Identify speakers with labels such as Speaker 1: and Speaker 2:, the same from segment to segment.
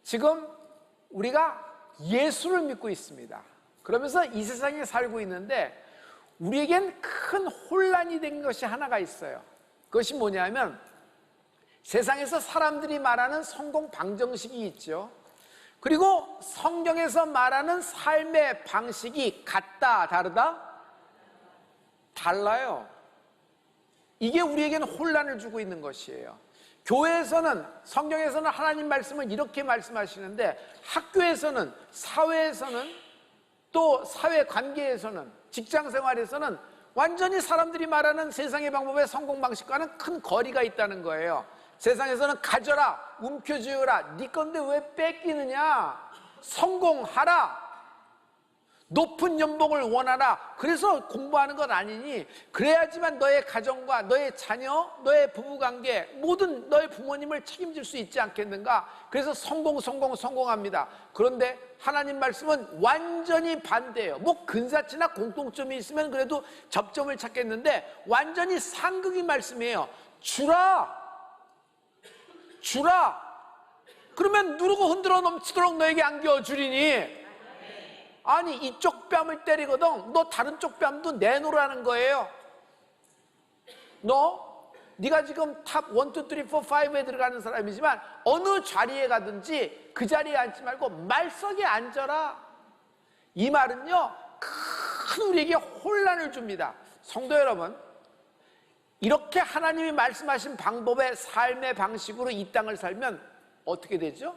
Speaker 1: 지금 우리가 예수를 믿고 있습니다. 그러면서 이 세상에 살고 있는데 우리에겐 큰 혼란이 된 것이 하나가 있어요. 그것이 뭐냐면 세상에서 사람들이 말하는 성공 방정식이 있죠. 그리고 성경에서 말하는 삶의 방식이 같다, 다르다? 달라요. 이게 우리에게는 혼란을 주고 있는 것이에요. 교회에서는, 성경에서는 하나님 말씀을 이렇게 말씀하시는데 학교에서는, 사회에서는, 또 사회관계에서는, 직장생활에서는 완전히 사람들이 말하는 세상의 방법의 성공 방식과는 큰 거리가 있다는 거예요. 세상에서는 가져라, 움켜쥐어라, 네 건데 왜 뺏기느냐, 성공하라, 높은 연봉을 원하라, 그래서 공부하는 것 아니니, 그래야지만 너의 가정과 너의 자녀, 너의 부부관계, 모든 너의 부모님을 책임질 수 있지 않겠는가. 그래서 성공합니다. 그런데 하나님 말씀은 완전히 반대예요. 뭐 근사치나 공통점이 있으면 그래도 접점을 찾겠는데 완전히 상극의 말씀이에요. 주라. 그러면 누르고 흔들어 넘치도록 너에게 안겨주리니. 아니, 이쪽 뺨을 때리거든 너 다른 쪽 뺨도 내놓으라는 거예요. 네가 지금 탑 1, 2, 3, 4, 5에 들어가는 사람이지만 어느 자리에 가든지 그 자리에 앉지 말고 말석에 앉아라. 이 말은요, 큰 우리에게 혼란을 줍니다. 성도 여러분, 이렇게 하나님이 말씀하신 방법의 삶의 방식으로 이 땅을 살면 어떻게 되죠?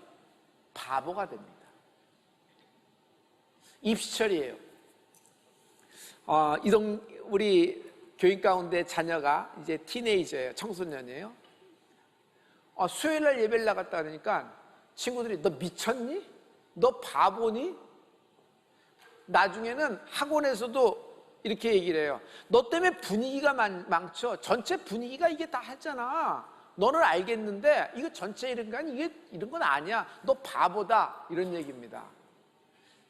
Speaker 1: 바보가 됩니다. 입시철이에요. 우리 교인 가운데 자녀가 이제 티네이저예요. 청소년이에요. 수요일날 예배를 나갔다 그러니까 친구들이 너 미쳤니? 너 바보니? 나중에는 학원에서도 이렇게 얘기를 해요. 너 때문에 분위기가 망쳐. 전체 분위기가 이게 다 했잖아. 너는 알겠는데 이거 전체 이런 거 아니, 이게 이런 건 아니야. 너 바보다. 이런 얘기입니다.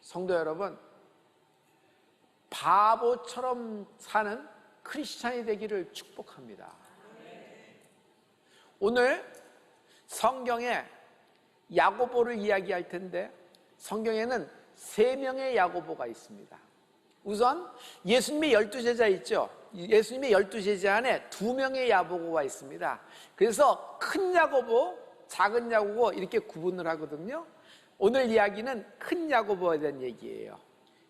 Speaker 1: 성도 여러분, 바보처럼 사는 크리스찬이 되기를 축복합니다. 오늘 성경에 야고보를 이야기할 텐데 성경에는 3명의 야고보가 있습니다. 우선 예수님의 12제자 있죠. 예수님의 12제자 안에 2명의 야고보가 있습니다. 그래서 큰 야고보, 작은 야고보 이렇게 구분을 하거든요. 오늘 이야기는 큰 야고보에 대한 얘기예요.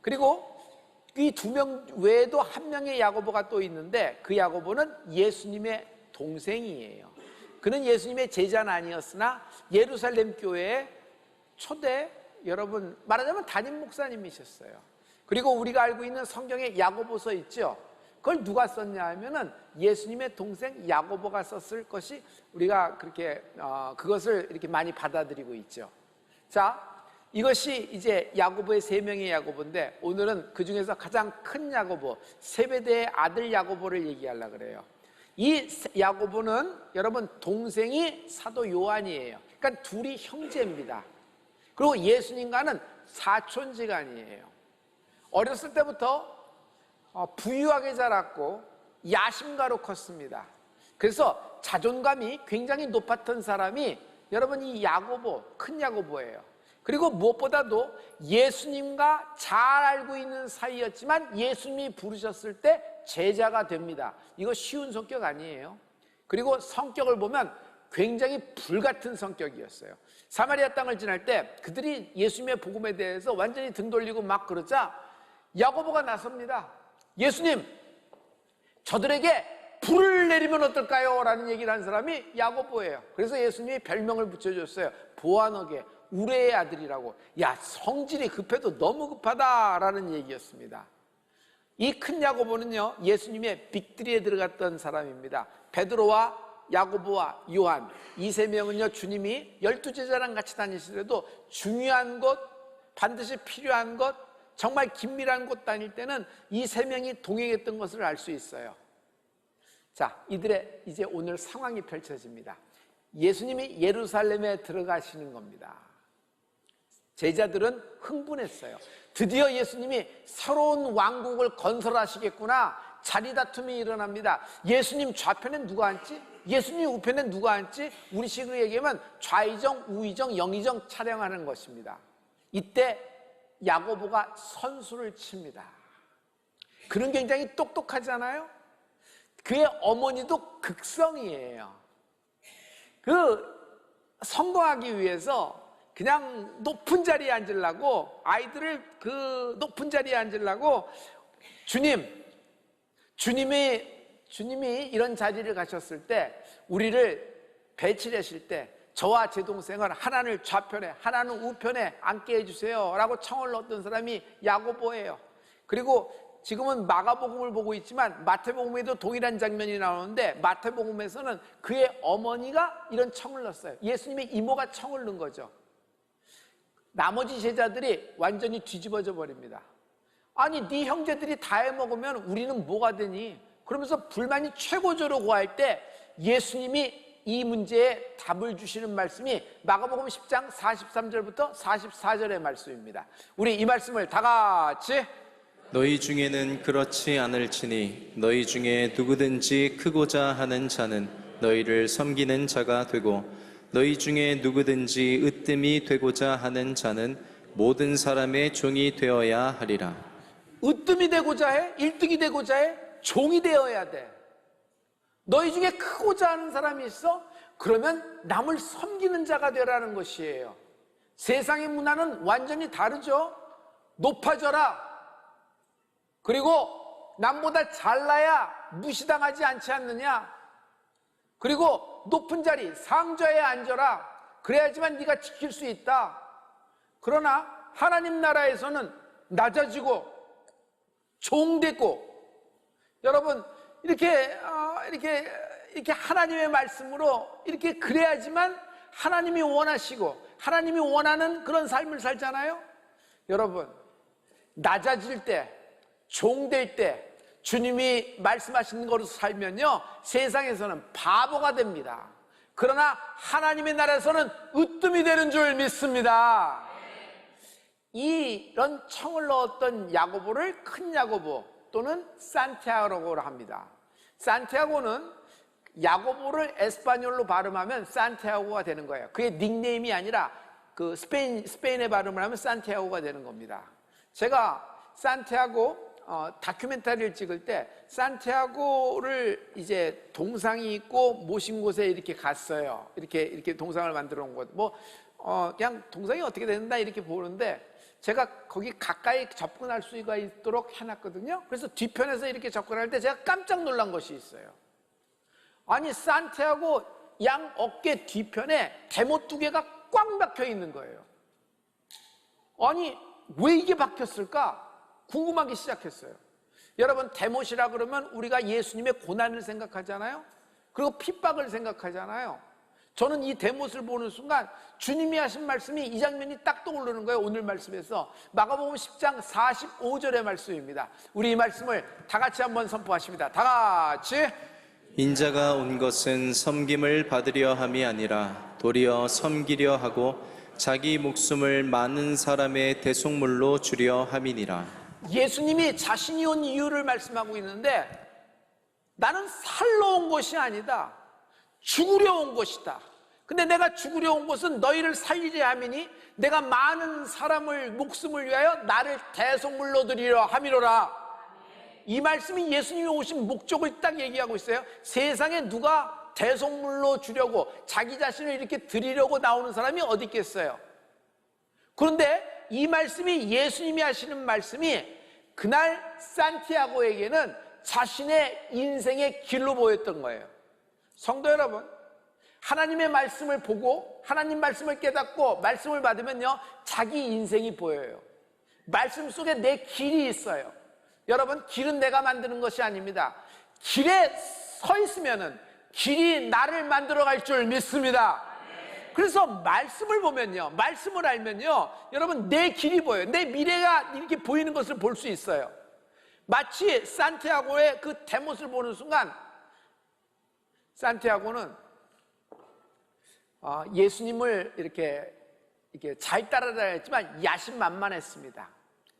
Speaker 1: 그리고 이 2명 외에도 1명의 야고보가 또 있는데 그 야고보는 예수님의 동생이에요. 그는 예수님의 제자는 아니었으나 예루살렘 교회의 초대, 여러분 말하자면 담임 목사님이셨어요. 그리고 우리가 알고 있는 성경에 야고보서 있죠. 그걸 누가 썼냐 하면은 예수님의 동생 야고보가 썼을 것이 우리가 그렇게 그것을 이렇게 많이 받아들이고 있죠. 자, 이것이 이제 야고보의 3명의 야고보인데 오늘은 그 중에서 가장 큰 야고보, 세베대의 아들 야고보를 얘기하려고 그래요. 이 야고보는 여러분 동생이 사도 요한이에요. 그러니까 둘이 형제입니다. 그리고 예수님과는 사촌지간이에요. 어렸을 때부터 부유하게 자랐고 야심가로 컸습니다. 그래서 자존감이 굉장히 높았던 사람이 여러분 이 야고보, 큰 야고보예요. 그리고 무엇보다도 예수님과 잘 알고 있는 사이였지만 예수님이 부르셨을 때 제자가 됩니다. 이거 쉬운 성격 아니에요. 그리고 성격을 보면 굉장히 불같은 성격이었어요. 사마리아 땅을 지날 때 그들이 예수님의 복음에 대해서 완전히 등 돌리고 막 그러자 야고보가 나섭니다. 예수님, 저들에게 불을 내리면 어떨까요? 라는 얘기를 한 사람이 야고보예요. 그래서 예수님이 별명을 붙여줬어요. 보아너게, 우레의 아들이라고. 야, 성질이 급해도 너무 급하다라는 얘기였습니다. 이 큰 야고보는요, 예수님의 빅3에 들어갔던 사람입니다. 베드로와 야고보와 요한, 이 3명은요 주님이 12제자랑 같이 다니시더라도 중요한 곳, 반드시 필요한 곳, 정말 긴밀한 곳 다닐 때는 이 3명이 동행했던 것을 알 수 있어요. 자, 이들의 이제 오늘 상황이 펼쳐집니다. 예수님이 예루살렘에 들어가시는 겁니다. 제자들은 흥분했어요. 드디어 예수님이 새로운 왕국을 건설하시겠구나, 자리 다툼이 일어납니다. 예수님 좌편엔 누가 앉지? 예수님 우편엔 누가 앉지? 우리식으로 얘기하면 좌의정, 우의정, 영의정 촬영하는 것입니다. 이때 야고보가 선수를 칩니다. 그는 굉장히 똑똑하잖아요. 그의 어머니도 극성이에요. 성공하기 위해서 그냥 높은 자리에 앉으려고, 아이들을 그 높은 자리에 앉으려고, 주님이 이런 자리를 가셨을 때, 우리를 배치하실 때 저와 제 동생을 하나는 좌편에 하나는 우편에 앉게 해주세요 라고 청을 넣었던 사람이 야고보예요. 그리고 지금은 마가복음을 보고 있지만 마태복음에도 동일한 장면이 나오는데, 마태복음에서는 그의 어머니가 이런 청을 넣었어요. 예수님의 이모가 청을 넣은 거죠. 나머지 제자들이 완전히 뒤집어져 버립니다. 아니, 네 형제들이 다 해먹으면 우리는 뭐가 되니? 그러면서 불만이 최고조로 고할 때 예수님이 이 문제에 답을 주시는 말씀이 마가복음 10장 43절부터 44절의 말씀입니다. 우리 이 말씀을 다 같이.
Speaker 2: 너희 중에는 그렇지 않을지니 너희 중에 누구든지 크고자 하는 자는 너희를 섬기는 자가 되고, 너희 중에 누구든지 으뜸이 되고자 하는 자는 모든 사람의 종이 되어야 하리라.
Speaker 1: 으뜸이 되고자 해? 1등이 되고자 해? 종이 되어야 돼. 너희 중에 크고자 하는 사람이 있어? 그러면 남을 섬기는 자가 되라는 것이에요. 세상의 문화는 완전히 다르죠. 높아져라, 그리고 남보다 잘나야 무시당하지 않지 않느냐, 그리고 높은 자리 상좌에 앉아라, 그래야지만 네가 지킬 수 있다. 그러나 하나님 나라에서는 낮아지고 종되고, 여러분 이렇게 하나님의 말씀으로 이렇게 그래야지만 하나님이 원하시고 하나님이 원하는 그런 삶을 살잖아요. 여러분, 낮아질 때, 종될 때 주님이 말씀하시는 것으로 살면요, 세상에서는 바보가 됩니다. 그러나 하나님의 나라에서는 으뜸이 되는 줄 믿습니다. 이런 청을 넣었던 야고보를 큰 야고보 또는 산티아고라고 합니다. 산티아고는 야고보를 에스파뇰로 발음하면 산티아고가 되는 거예요. 그의 닉네임이 아니라 그 스페인의 발음을 하면 산티아고가 되는 겁니다. 제가 산티아고 다큐멘터리를 찍을 때 산티아고를 이제 동상이 있고 모신 곳에 이렇게 갔어요. 이렇게 동상을 만들어 온 것. 그냥 동상이 어떻게 된다 이렇게 보는데, 제가 거기 가까이 접근할 수가 있도록 해놨거든요. 그래서 뒤편에서 이렇게 접근할 때 제가 깜짝 놀란 것이 있어요. 아니, 산티아고 양 어깨 뒤편에 대못 2개가 꽉 박혀 있는 거예요. 아니, 왜 이게 박혔을까? 궁금하기 시작했어요. 여러분, 대못이라 그러면 우리가 예수님의 고난을 생각하잖아요. 그리고 핍박을 생각하잖아요. 저는 이 대못을 보는 순간 주님이 하신 말씀이, 이 장면이 딱 떠오르는 거예요. 오늘 말씀에서 마가복음 10장 45절의 말씀입니다. 우리 이 말씀을 다 같이 한번 선포하십니다. 다 같이.
Speaker 2: 인자가 온 것은 섬김을 받으려 함이 아니라 도리어 섬기려 하고 자기 목숨을 많은 사람의 대속물로 주려 함이니라.
Speaker 1: 예수님이 자신이 온 이유를 말씀하고 있는데, 나는 살러 온 것이 아니다, 죽으려 온 것이다. 근데 내가 죽으려 온 것은 너희를 살리려 함이니 내가 많은 사람을 목숨을 위하여 나를 대속물로 드리려 함이로라. 이 말씀이 예수님이 오신 목적을 딱 얘기하고 있어요. 세상에 누가 대속물로 주려고 자기 자신을 이렇게 드리려고 나오는 사람이 어디 있겠어요? 그런데 이 말씀이, 예수님이 하시는 말씀이 그날 산티아고에게는 자신의 인생의 길로 보였던 거예요. 성도 여러분, 하나님의 말씀을 보고 하나님 말씀을 깨닫고 말씀을 받으면요, 자기 인생이 보여요. 말씀 속에 내 길이 있어요. 여러분, 길은 내가 만드는 것이 아닙니다. 길에 서 있으면은 길이 나를 만들어 갈 줄 믿습니다. 그래서 말씀을 보면요, 말씀을 알면요, 여러분 내 길이 보여요. 내 미래가 이렇게 보이는 것을 볼 수 있어요. 마치 산티아고의 그 대못을 보는 순간, 산티아고는 예수님을 이렇게 잘 따라다녔지만 야심만만했습니다.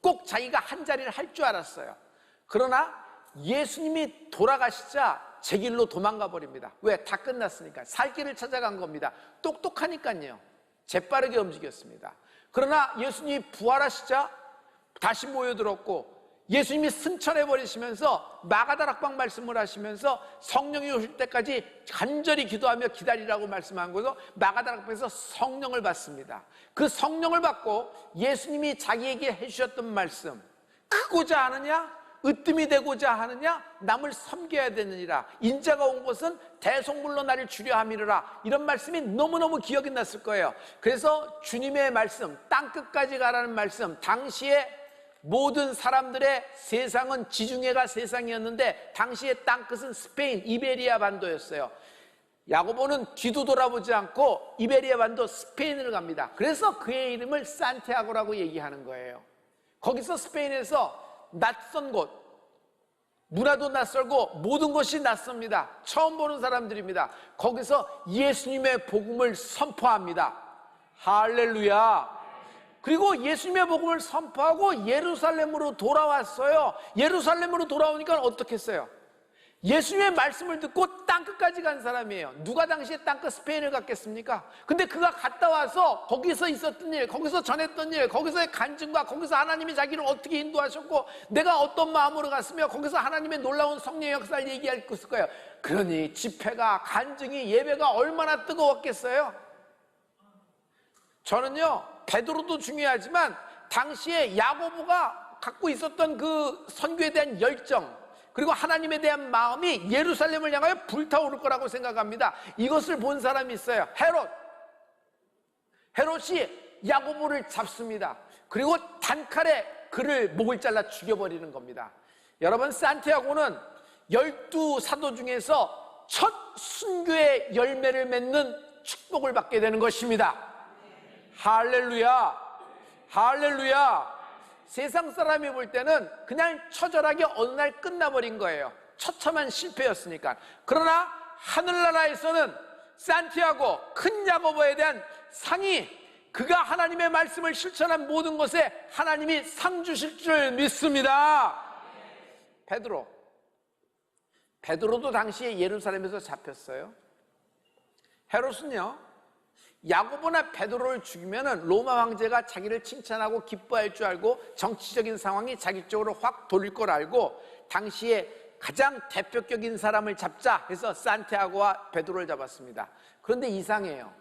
Speaker 1: 꼭 자기가 한 자리를 할 줄 알았어요. 그러나 예수님이 돌아가시자 제 길로 도망가 버립니다. 왜? 다 끝났으니까. 살 길을 찾아간 겁니다. 똑똑하니까요. 재빠르게 움직였습니다. 그러나 예수님이 부활하시자 다시 모여들었고, 예수님이 승천해 버리시면서 마가다락방 말씀을 하시면서 성령이 오실 때까지 간절히 기도하며 기다리라고 말씀한 거죠. 마가다락방에서 성령을 받습니다. 그 성령을 받고 예수님이 자기에게 해주셨던 말씀, 크고자 하느냐, 으뜸이 되고자 하느냐, 남을 섬겨야 되느니라. 인자가 온 것은 대속물로 나를 주려 함이라. 이런 말씀이 너무너무 기억이 났을 거예요. 그래서 주님의 말씀, 땅끝까지 가라는 말씀, 당시에 모든 사람들의 세상은 지중해가 세상이었는데 당시의 땅끝은 스페인, 이베리아 반도였어요. 야고보는 뒤도 돌아보지 않고 이베리아 반도 스페인을 갑니다. 그래서 그의 이름을 산티아고라고 얘기하는 거예요. 거기서 스페인에서 낯선 곳, 문화도 낯설고 모든 것이 낯섭니다. 처음 보는 사람들입니다. 거기서 예수님의 복음을 선포합니다. 할렐루야. 그리고 예수님의 복음을 선포하고 예루살렘으로 돌아왔어요. 예루살렘으로 돌아오니까 어떻게 했어요? 예수님의 말씀을 듣고 땅끝까지 간 사람이에요. 누가 당시에 땅끝 스페인을 갔겠습니까? 근데 그가 갔다 와서 거기서 있었던 일, 거기서 전했던 일, 거기서의 간증과 거기서 하나님이 자기를 어떻게 인도하셨고 내가 어떤 마음으로 갔으며 거기서 하나님의 놀라운 성령의 역사를 얘기할 거예요. 그러니 집회가, 간증이, 예배가 얼마나 뜨거웠겠어요? 저는요, 베드로도 중요하지만 당시에 야고보가 갖고 있었던 그 선교에 대한 열정, 그리고 하나님에 대한 마음이 예루살렘을 향하여 불타오를 거라고 생각합니다. 이것을 본 사람이 있어요. 헤롯이 야고보를 잡습니다. 그리고 단칼에 그를 목을 잘라 죽여버리는 겁니다. 여러분, 산티아고는 12사도 중에서 첫 순교의 열매를 맺는 축복을 받게 되는 것입니다. 할렐루야, 할렐루야. 세상 사람이 볼 때는 그냥 처절하게 어느 날 끝나버린 거예요. 처참한 실패였으니까. 그러나 하늘나라에서는 산티아고, 큰 야고보에 대한 상이, 그가 하나님의 말씀을 실천한 모든 것에 하나님이 상 주실 줄 믿습니다. 베드로도 당시에 예루살렘에서 잡혔어요. 헤롯은요, 야고보나 베드로를 죽이면 로마 황제가 자기를 칭찬하고 기뻐할 줄 알고 정치적인 상황이 자기 쪽으로 확 돌릴 걸 알고 당시에 가장 대표격인 사람을 잡자 해서 산티아고와 베드로를 잡았습니다. 그런데 이상해요.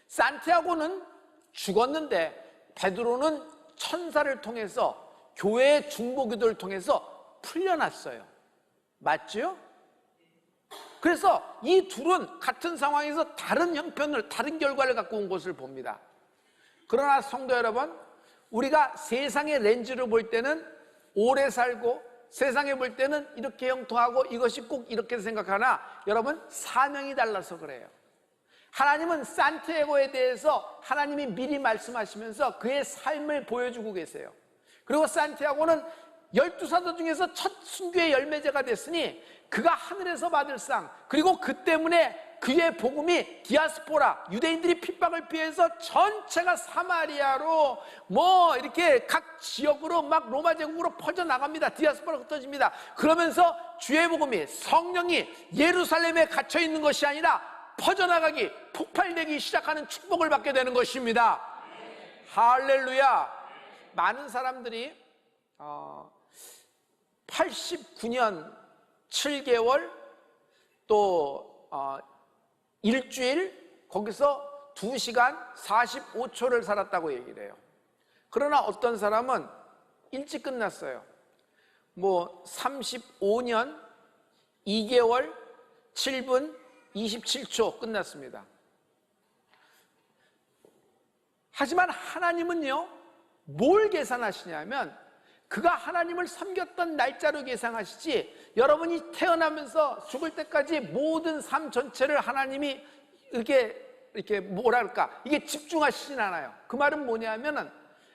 Speaker 1: 산티아고는 죽었는데 베드로는 천사를 통해서, 교회의 중보기도를 통해서 풀려났어요. 맞죠? 그래서 이 둘은 같은 상황에서 다른 형편을, 다른 결과를 갖고 온 것을 봅니다. 그러나 성도 여러분, 우리가 세상의 렌즈로 볼 때는 오래 살고, 세상에 볼 때는 이렇게 형통하고 이것이 꼭 이렇게 생각하나, 여러분, 사명이 달라서 그래요. 하나님은 산티아고에 대해서 하나님이 미리 말씀하시면서 그의 삶을 보여주고 계세요. 그리고 산티아고는 12사도 중에서 첫 순교의 열매제가 됐으니 그가 하늘에서 받을 상, 그리고 그 때문에 그의 복음이 디아스포라, 유대인들이 핍박을 피해서 전체가 사마리아로 이렇게 각 지역으로 막 로마 제국으로 퍼져나갑니다. 디아스포라가 흩어집니다. 그러면서 주의 복음이, 성령이 예루살렘에 갇혀 있는 것이 아니라 퍼져나가기, 폭발되기 시작하는 축복을 받게 되는 것입니다. 할렐루야. 많은 사람들이 89년 7개월 또 일주일 거기서 2시간 45초를 살았다고 얘기를 해요. 그러나 어떤 사람은 일찍 끝났어요. 35년 2개월 7분 27초 끝났습니다. 하지만 하나님은요, 뭘 계산하시냐면 그가 하나님을 섬겼던 날짜로 계산하시지, 여러분이 태어나면서 죽을 때까지 모든 삶 전체를 하나님이 이렇게 뭐랄까, 이게 집중하시진 않아요. 그 말은 뭐냐면은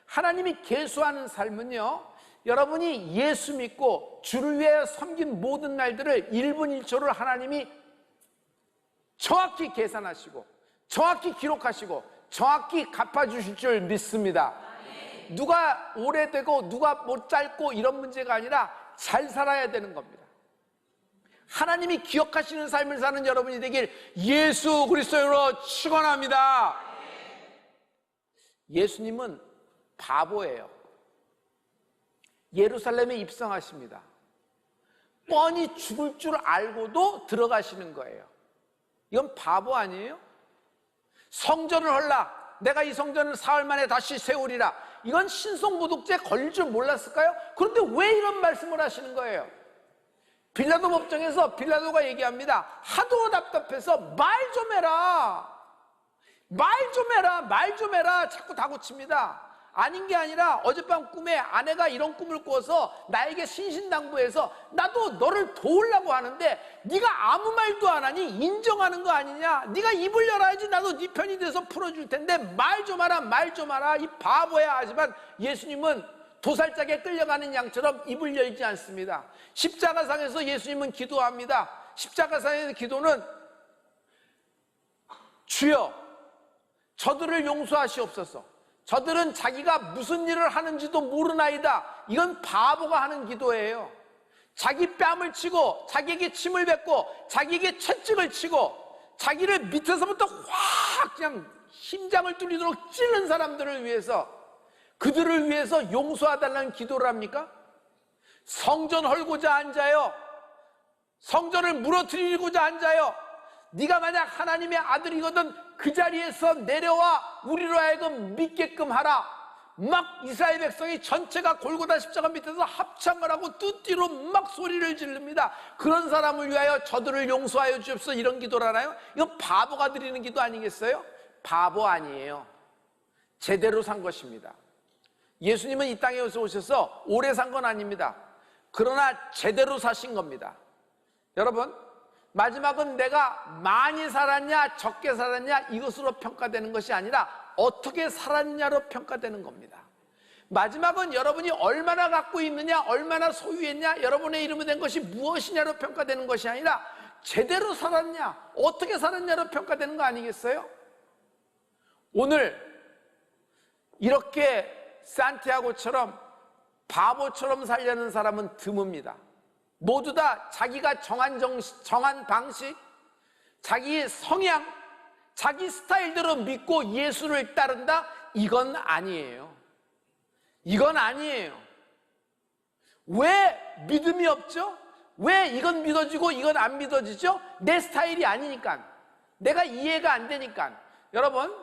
Speaker 1: 하나님이 계수하는 삶은요, 여러분이 예수 믿고 주를 위해 섬긴 모든 날들을 1분 1초를 하나님이 정확히 계산하시고 정확히 기록하시고 정확히 갚아주실 줄 믿습니다. 누가 오래되고 누가 짧고 이런 문제가 아니라 잘 살아야 되는 겁니다. 하나님이 기억하시는 삶을 사는 여러분이 되길 예수 그리스도로 축원합니다. 예수님은 바보예요. 예루살렘에 입성하십니다. 뻔히 죽을 줄 알고도 들어가시는 거예요. 이건 바보 아니에요? 성전을 헐라, 내가 이 성전을 사흘 만에 다시 세우리라. 이건 신성모독죄에 걸릴 줄 몰랐을까요? 그런데 왜 이런 말씀을 하시는 거예요? 빌라도 법정에서 빌라도가 얘기합니다. 하도 답답해서 말 좀 해라, 말 좀 해라 자꾸 다고칩니다. 아닌 게 아니라 어젯밤 꿈에 아내가 이런 꿈을 꿔서 나에게 신신당부해서 나도 너를 도우려고 하는데 네가 아무 말도 안 하니 인정하는 거 아니냐? 네가 입을 열어야지 나도 네 편이 돼서 풀어줄 텐데 말 좀 하라. 이 바보야. 하지만 예수님은 도살장에 끌려가는 양처럼 입을 열지 않습니다. 십자가상에서 예수님은 기도합니다. 십자가상의 기도는 주여 저들을 용서하시옵소서. 저들은 자기가 무슨 일을 하는지도 모르나이다. 이건 바보가 하는 기도예요. 자기 뺨을 치고 자기에게 침을 뱉고 자기에게 채찍을 치고 자기를 밑에서부터 확 그냥 심장을 뚫리도록 찌른 사람들을 위해서, 그들을 위해서 용서해달라는 기도를 합니까? 성전 헐고자 앉아요. 성전을 무너뜨리고자 앉아요. 네가 만약 하나님의 아들이거든 그 자리에서 내려와 우리로 하여금 믿게끔 하라. 막 이스라엘 백성이 전체가 골고다 십자가 밑에서 합창을 하고 뚜띠로 막 소리를 지릅니다. 그런 사람을 위하여 저들을 용서하여 주옵소서. 이런 기도를 하나요? 이건 바보가 드리는 기도 아니겠어요? 바보 아니에요. 제대로 산 것입니다. 예수님은 이 땅에 오셔서 오래 산 건 아닙니다. 그러나 제대로 사신 겁니다. 여러분, 마지막은 내가 많이 살았냐 적게 살았냐 이것으로 평가되는 것이 아니라 어떻게 살았냐로 평가되는 겁니다. 마지막은 여러분이 얼마나 갖고 있느냐, 얼마나 소유했냐, 여러분의 이름이 된 것이 무엇이냐로 평가되는 것이 아니라 제대로 살았냐, 어떻게 살았냐로 평가되는 거 아니겠어요? 오늘 이렇게 산티아고처럼 바보처럼 살려는 사람은 드뭅니다. 모두 다 자기가 정한 방식, 자기의 성향, 자기 스타일대로 믿고 예수를 따른다? 이건 아니에요. 이건 아니에요. 왜 믿음이 없죠? 왜 이건 믿어지고 이건 안 믿어지죠? 내 스타일이 아니니까, 내가 이해가 안 되니까. 여러분,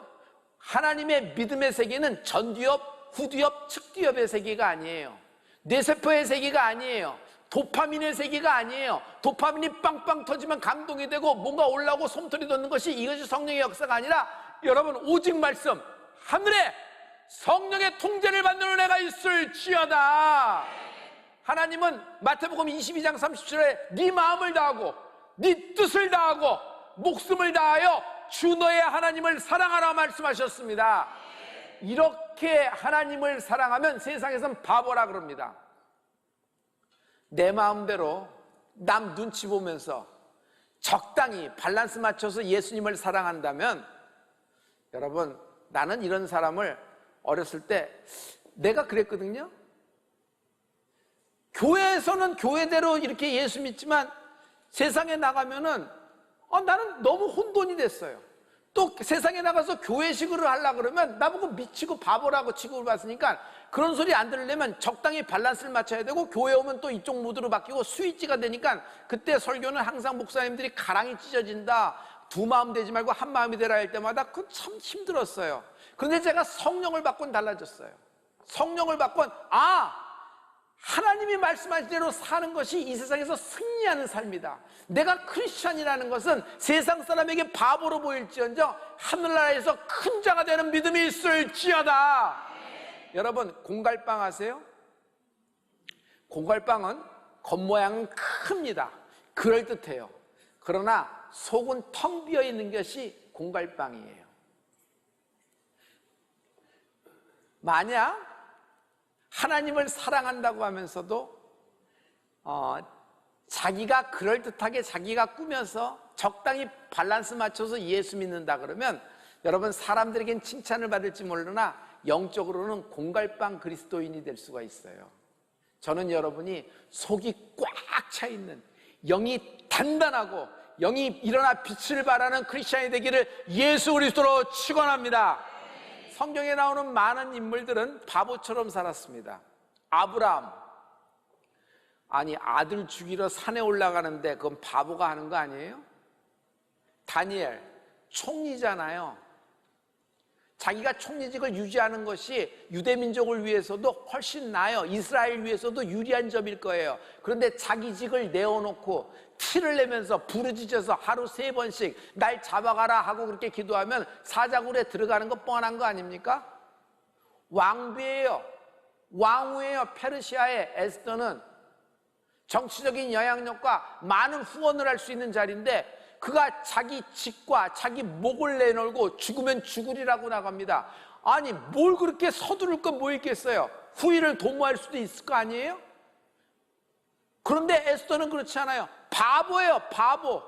Speaker 1: 하나님의 믿음의 세계는 전두엽, 후두엽, 측두엽의 세계가 아니에요. 뇌세포의 세계가 아니에요. 도파민의 세계가 아니에요. 도파민이 빵빵 터지면 감동이 되고 뭔가 올라오고 솜털이 돋는 것이, 이것이 성령의 역사가 아니라 여러분, 오직 말씀, 하늘에 성령의 통제를 받는 은혜가 있을지어다. 하나님은 마태복음 22장 30절에 네 마음을 다하고 네 뜻을 다하고 목숨을 다하여 주 너의 하나님을 사랑하라 말씀하셨습니다. 이렇게 하나님을 사랑하면 세상에선 바보라 그럽니다. 내 마음대로 남 눈치 보면서 적당히 밸런스 맞춰서 예수님을 사랑한다면, 여러분, 나는 이런 사람을 어렸을 때 내가 그랬거든요. 교회에서는 교회대로 이렇게 예수 믿지만 세상에 나가면은 나는 너무 혼돈이 됐어요. 또 세상에 나가서 교회식으로 하려고 그러면 나보고 미치고 바보라고 취급을 받으니까 그런 소리 안 들으려면 적당히 밸런스를 맞춰야 되고, 교회 오면 또 이쪽 모드로 바뀌고 스위치가 되니까 그때 설교는 항상 목사님들이 가랑이 찢어진다, 두 마음 되지 말고 한 마음이 되라 할 때마다 그 참 힘들었어요. 그런데 제가 성령을 받고는 달라졌어요. 성령을 받고는 하나님이 말씀하신 대로 사는 것이 이 세상에서 승리하는 삶이다. 내가 크리스찬이라는 것은 세상 사람에게 바보로 보일지언정 하늘나라에서 큰 자가 되는 믿음이 있을지어다. 여러분, 공갈빵 아세요? 공갈빵은 겉모양은 큽니다. 그럴듯해요. 그러나 속은 텅 비어 있는 것이 공갈빵이에요. 만약 하나님을 사랑한다고 하면서도 자기가 그럴듯하게 자기가 꾸며서 적당히 밸런스 맞춰서 예수 믿는다 그러면, 여러분, 사람들에겐 칭찬을 받을지 모르나 영적으로는 공갈빵 그리스도인이 될 수가 있어요. 저는 여러분이 속이 꽉 차 있는, 영이 단단하고 영이 일어나 빛을 발하는 크리스찬이 되기를 예수 그리스도로 축원합니다. 성경에 나오는 많은 인물들은 바보처럼 살았습니다. 아브라함, 아니 아들 죽이러 산에 올라가는데 그건 바보가 하는 거 아니에요? 다니엘, 총리잖아요. 자기가 총리직을 유지하는 것이 유대민족을 위해서도 훨씬 나아요. 이스라엘 위해서도 유리한 점일 거예요. 그런데 자기 직을 내어놓고 티를 내면서 부르짖어서 하루 3번씩 날 잡아가라 하고 그렇게 기도하면 사자굴에 들어가는 거 뻔한 거 아닙니까? 왕비예요. 왕후예요. 페르시아의 에스더는 정치적인 영향력과 많은 후원을 할 수 있는 자리인데 그가 자기 직과 자기 목을 내놓고 죽으면 죽으리라고 나갑니다. 아니 뭘 그렇게 서두를 건 뭐 있겠어요? 후위를 도모할 수도 있을 거 아니에요? 그런데 에스더는 그렇지 않아요. 바보예요, 바보.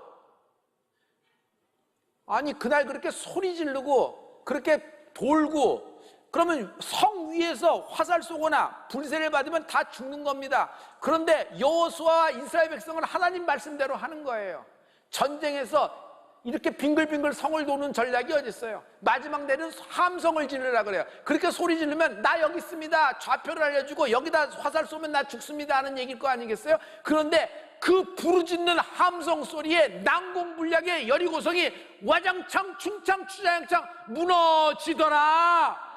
Speaker 1: 아니 그날 그렇게 소리 지르고 그렇게 돌고 그러면 성 위에서 화살 쏘거나 불세를 받으면 다 죽는 겁니다. 그런데 여호수아와 이스라엘 백성은 하나님 말씀대로 하는 거예요. 전쟁에서 이렇게 빙글빙글 성을 도는 전략이 어디 있어요? 마지막 내는 함성을 지르라 그래요. 그렇게 소리 지르면 나 여기 있습니다, 좌표를 알려주고 여기다 화살 쏘면 나 죽습니다 하는 얘기일 거 아니겠어요? 그런데 그 부르짖는 함성 소리에 난공불락의 여리고성이 와장창 충창 추자양창 무너지더라.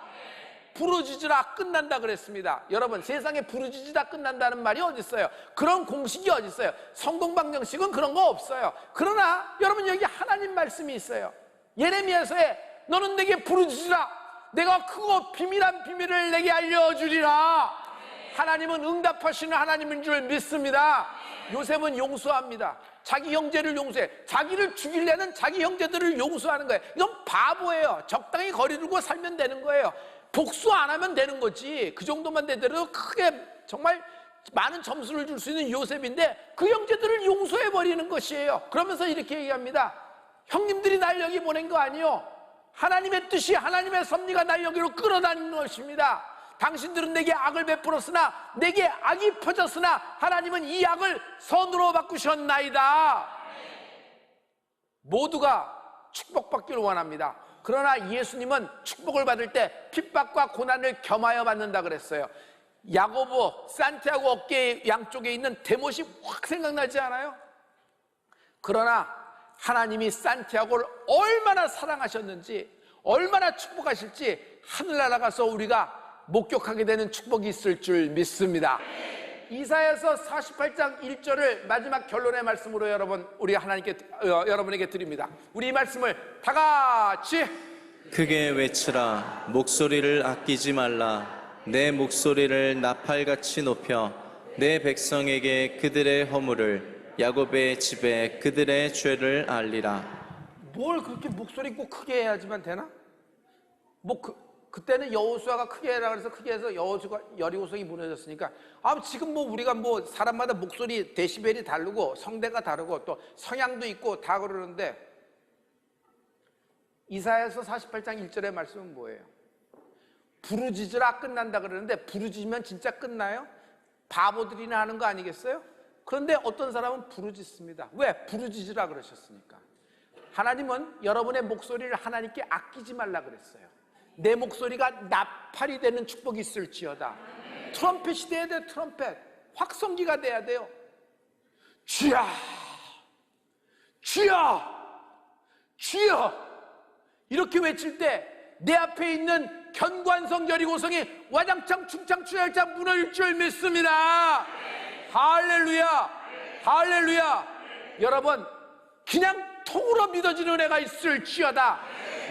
Speaker 1: 부르짖으라 끝난다 그랬습니다. 여러분 세상에 부르짖으다 끝난다는 말이 어디 있어요? 그런 공식이 어디 있어요? 성공방정식은 그런 거 없어요. 그러나 여러분 여기 하나님 말씀이 있어요. 예레미야서에 너는 내게 부르짖으라 내가 크고 비밀한 비밀을 내게 알려주리라. 하나님은 응답하시는 하나님인 줄 믿습니다. 요셉은 용서합니다. 자기 형제를 용서해. 자기를 죽이려는 자기 형제들을 용서하는 거예요. 이건 바보예요. 적당히 거리 두고 살면 되는 거예요. 복수 안 하면 되는 거지. 그 정도만 되더라도 크게 정말 많은 점수를 줄 수 있는 요셉인데 그 형제들을 용서해 버리는 것이에요. 그러면서 이렇게 얘기합니다. 형님들이 날 여기 보낸 거 아니요, 하나님의 뜻이 하나님의 섭리가 날 여기로 끌어다니는 것입니다. 당신들은 내게 악을 베풀었으나 내게 악이 퍼졌으나 하나님은 이 악을 선으로 바꾸셨나이다. 모두가 축복받기를 원합니다. 그러나 예수님은 축복을 받을 때 핍박과 고난을 겸하여 받는다 그랬어요. 야고보, 산티아고 어깨 양쪽에 있는 대못이 확 생각나지 않아요? 그러나 하나님이 산티아고를 얼마나 사랑하셨는지, 얼마나 축복하실지 하늘나라 가서 우리가 목격하게 되는 축복이 있을 줄 믿습니다. 이사야서 48장 1절을 마지막 결론의 말씀으로 여러분에게 드립니다. 우리 이 말씀을 다 같이
Speaker 2: 크게 외치라. 목소리를 아끼지 말라. 내 목소리를 나팔같이 높여 내 백성에게 그들의 허물을, 야곱의 집에 그들의 죄를 알리라.
Speaker 1: 뭘 그렇게 목소리 꼭 크게 해야지만 되나? 그때는 여호수아가 크게 해라 그래서 크게 해서 여리고성이 무너졌으니까 지금 우리가 사람마다 목소리 데시벨이 다르고 성대가 다르고 또 성향도 있고 다 그러는데 이사야서 48장 1절의 말씀은 뭐예요? 부르짖으라 끝난다 그러는데 부르짖으면 진짜 끝나요? 바보들이나 하는 거 아니겠어요? 그런데 어떤 사람은 부르짖습니다. 왜? 부르짖으라 그러셨으니까. 하나님은 여러분의 목소리를 하나님께 아끼지 말라 그랬어요. 내 목소리가 나팔이 되는 축복이 있을지어다. 트럼펫이 돼야 돼요. 트럼펫 확성기가 돼야 돼요. 주야, 주여, 주여 이렇게 외칠 때 내 앞에 있는 견관성 여리고성이 와장창 충창 추열장 무너질 줄 믿습니다. 할렐루야, 할렐루야. 여러분 그냥 통으로 믿어지는 애가 있을지어다.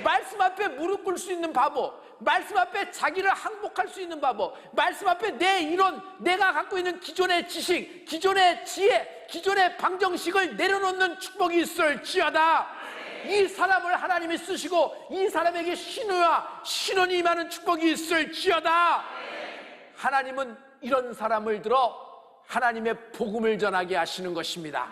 Speaker 1: 말씀 앞에 무릎 꿇을 수 있는 바보, 말씀 앞에 자기를 항복할 수 있는 바보, 말씀 앞에 내 이론, 내가 갖고 있는 기존의 지식, 기존의 지혜, 기존의 방정식을 내려놓는 축복이 있을지어다. 이 사람을 하나님이 쓰시고 이 사람에게 신우와 신원이 임하는 축복이 있을지어다. 하나님은 이런 사람을 들어 하나님의 복음을 전하게 하시는 것입니다.